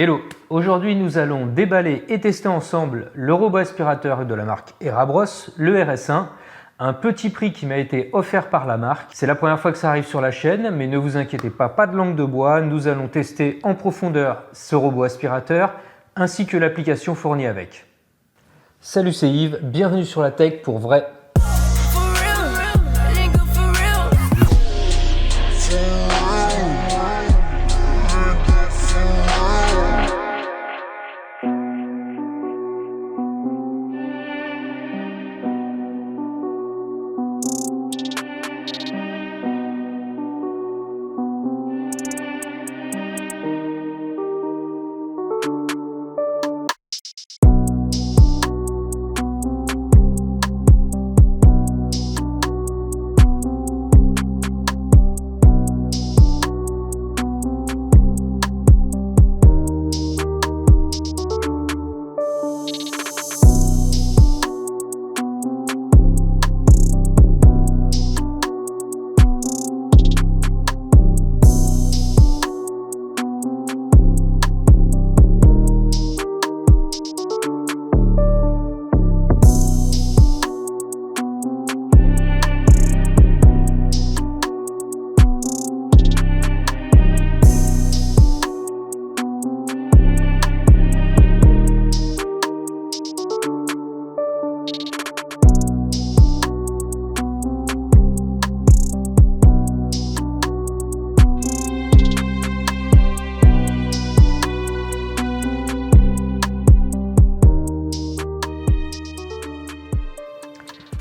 Hello, aujourd'hui nous allons déballer et tester ensemble le robot aspirateur de la marque Erabros, le RS1, un petit prix qui m'a été offert par la marque. C'est la première fois que ça arrive sur la chaîne, mais ne vous inquiétez pas de langue de bois, nous allons tester en profondeur ce robot aspirateur ainsi que l'application fournie avec. Salut, c'est Yves, bienvenue sur la Tech pour vrai.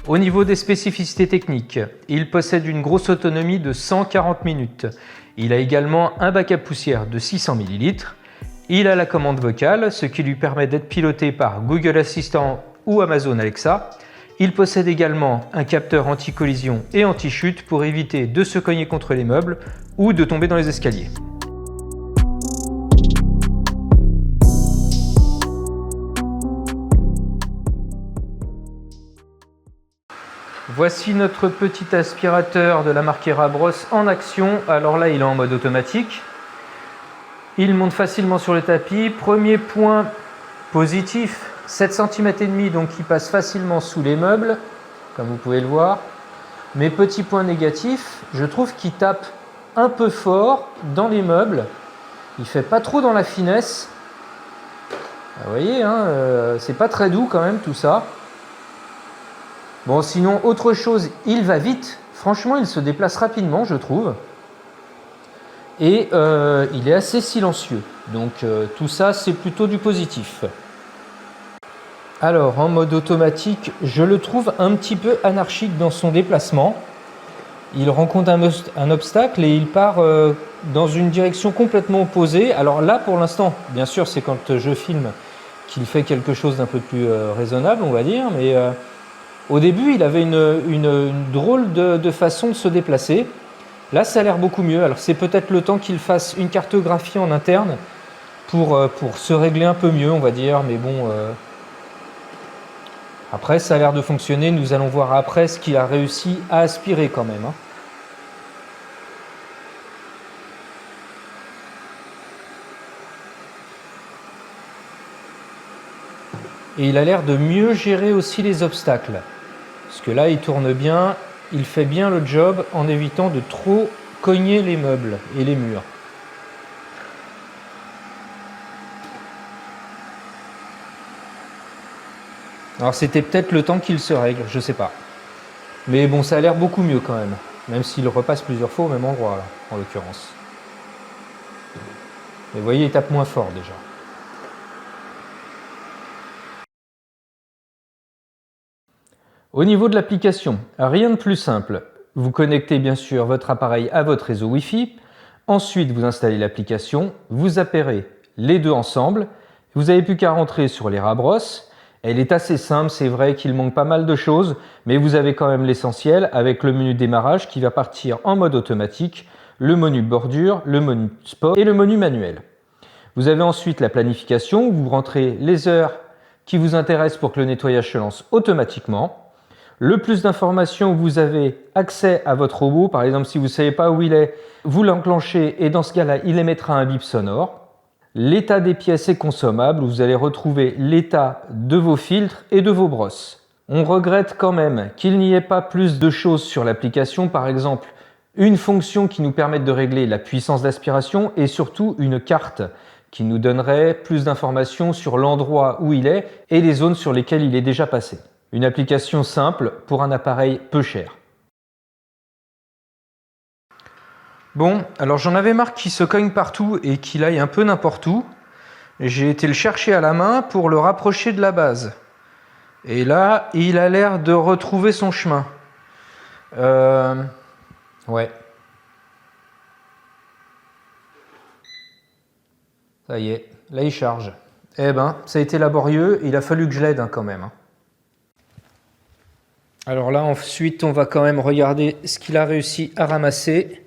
Au niveau des spécificités techniques, il possède une grosse autonomie de 140 minutes. Il a également un bac à poussière de 600 ml. Il a la commande vocale, ce qui lui permet d'être piloté par Google Assistant ou Amazon Alexa. Il possède également un capteur anti-collision et anti-chute pour éviter de se cogner contre les meubles ou de tomber dans les escaliers. Voici notre petit aspirateur de la marque Erabros en action. Alors là, il est en mode automatique. Il monte facilement sur le tapis. Premier point positif, 7 cm et demi, donc il passe facilement sous les meubles, comme vous pouvez le voir. Mais petit point négatif, je trouve qu'il tape un peu fort dans les meubles. Il fait pas trop dans la finesse. Vous voyez, c'est pas très doux quand même tout ça. Bon, sinon, autre chose, il va vite. Franchement, il se déplace rapidement, je trouve. Et il est assez silencieux. Donc, tout ça, c'est plutôt du positif. Alors, en mode automatique, je le trouve un petit peu anarchique dans son déplacement. Il rencontre un obstacle et il part dans une direction complètement opposée. Alors là, pour l'instant, bien sûr, c'est quand je filme qu'il fait quelque chose d'un peu plus raisonnable, on va dire. Mais au début, il avait une drôle de façon de se déplacer. Là, ça a l'air beaucoup mieux. Alors, c'est peut-être le temps qu'il fasse une cartographie en interne pour se régler un peu mieux, on va dire. Mais bon, après, ça a l'air de fonctionner. Nous allons voir après ce qu'il a réussi à aspirer quand même. Et il a l'air de mieux gérer aussi les obstacles. Parce que là, il tourne bien, il fait bien le job en évitant de trop cogner les meubles et les murs. Alors c'était peut-être le temps qu'il se règle, je sais pas. Mais bon, ça a l'air beaucoup mieux quand même s'il repasse plusieurs fois au même endroit, là, en l'occurrence. Mais vous voyez, il tape moins fort déjà. Au niveau de l'application, rien de plus simple. Vous connectez bien sûr votre appareil à votre réseau Wi-Fi. Ensuite, vous installez l'application, vous appairez les deux ensemble. Vous n'avez plus qu'à rentrer sur l'Erabros. Elle est assez simple, c'est vrai qu'il manque pas mal de choses, mais vous avez quand même l'essentiel avec le menu démarrage qui va partir en mode automatique, le menu bordure, le menu sport et le menu manuel. Vous avez ensuite la planification où vous rentrez les heures qui vous intéressent pour que le nettoyage se lance automatiquement. Le plus d'informations, vous avez accès à votre robot. Par exemple, si vous ne savez pas où il est, vous l'enclenchez et dans ce cas-là, il émettra un bip sonore. l'état des pièces est consommable, vous allez retrouver l'état de vos filtres et de vos brosses. On regrette quand même qu'il n'y ait pas plus de choses sur l'application, par exemple une fonction qui nous permette de régler la puissance d'aspiration et surtout une carte qui nous donnerait plus d'informations sur l'endroit où il est et les zones sur lesquelles il est déjà passé. Une application simple pour un appareil peu cher. Bon, alors j'en avais marre qu'il se cogne partout et qu'il aille un peu n'importe où. J'ai été le chercher à la main pour le rapprocher de la base. Et là, il a l'air de retrouver son chemin. Ouais. Ça y est, là il charge. Eh ben, ça a été laborieux, il a fallu que je l'aide quand même. Alors là, ensuite, on va quand même regarder ce qu'il a réussi à ramasser.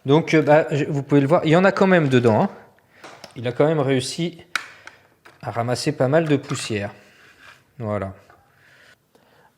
Donc, vous pouvez le voir, il y en a quand même dedans. Hein. Il a quand même réussi à ramasser pas mal de poussière. Voilà.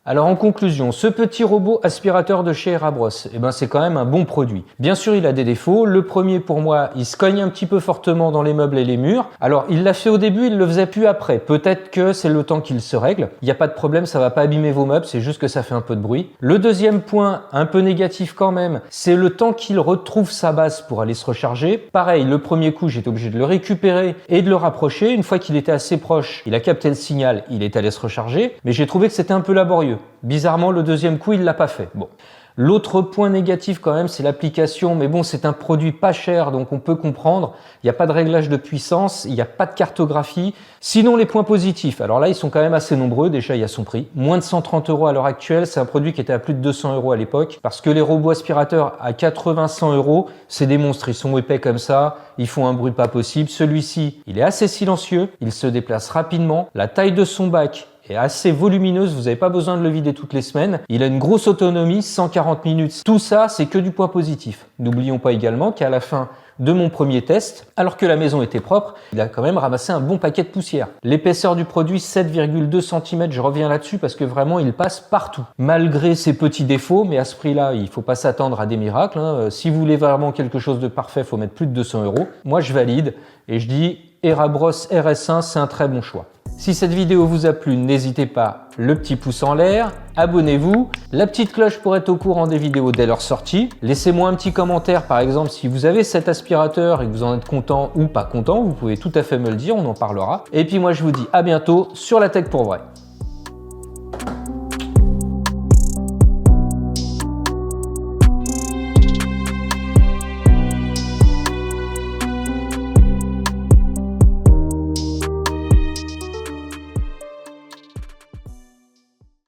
Alors en conclusion, ce petit robot aspirateur de chez Airabros, c'est quand même un bon produit. Bien sûr, il a des défauts. Le premier, pour moi, il se cogne un petit peu fortement dans les meubles et les murs. Alors, il l'a fait au début, il le faisait plus après. Peut-être que c'est le temps qu'il se règle. Il n'y a pas de problème, ça va pas abîmer vos meubles, c'est juste que ça fait un peu de bruit. Le deuxième point, un peu négatif quand même, c'est le temps qu'il retrouve sa base pour aller se recharger. Pareil, le premier coup, j'étais obligé de le récupérer et de le rapprocher. Une fois qu'il était assez proche, il a capté le signal, il est allé se recharger. Mais j'ai trouvé que c'était un peu laborieux. Bizarrement, le deuxième coup, il l'a pas fait. Bon. L'autre point négatif quand même, c'est l'application. Mais bon, c'est un produit pas cher, donc on peut comprendre. Il n'y a pas de réglage de puissance, il n'y a pas de cartographie. Sinon, les points positifs. Alors là, ils sont quand même assez nombreux. Déjà, il y a son prix. Moins de 130 € à l'heure actuelle. C'est un produit qui était à plus de 200 € à l'époque. Parce que les robots aspirateurs à 80-100 €, c'est des monstres. Ils sont épais comme ça. Ils font un bruit pas possible. Celui-ci, il est assez silencieux. Il se déplace rapidement. La taille de son bac est assez volumineuse, vous n'avez pas besoin de le vider toutes les semaines. Il a une grosse autonomie, 140 minutes. Tout ça, c'est que du point positif. N'oublions pas également qu'à la fin de mon premier test, alors que la maison était propre, il a quand même ramassé un bon paquet de poussière. L'épaisseur du produit, 7,2 cm, je reviens là-dessus parce que vraiment, il passe partout. Malgré ses petits défauts, mais à ce prix-là, il ne faut pas s'attendre à des miracles. Hein. Si vous voulez vraiment quelque chose de parfait, il faut mettre plus de 200 €. Moi, je valide et je dis Airabros RS1, c'est un très bon choix. Si cette vidéo vous a plu, n'hésitez pas, le petit pouce en l'air, abonnez-vous, la petite cloche pour être au courant des vidéos dès leur sortie. Laissez-moi un petit commentaire, par exemple, si vous avez cet aspirateur et que vous en êtes content ou pas content, vous pouvez tout à fait me le dire, on en parlera. Et puis moi, je vous dis à bientôt sur la Tech pour vrai.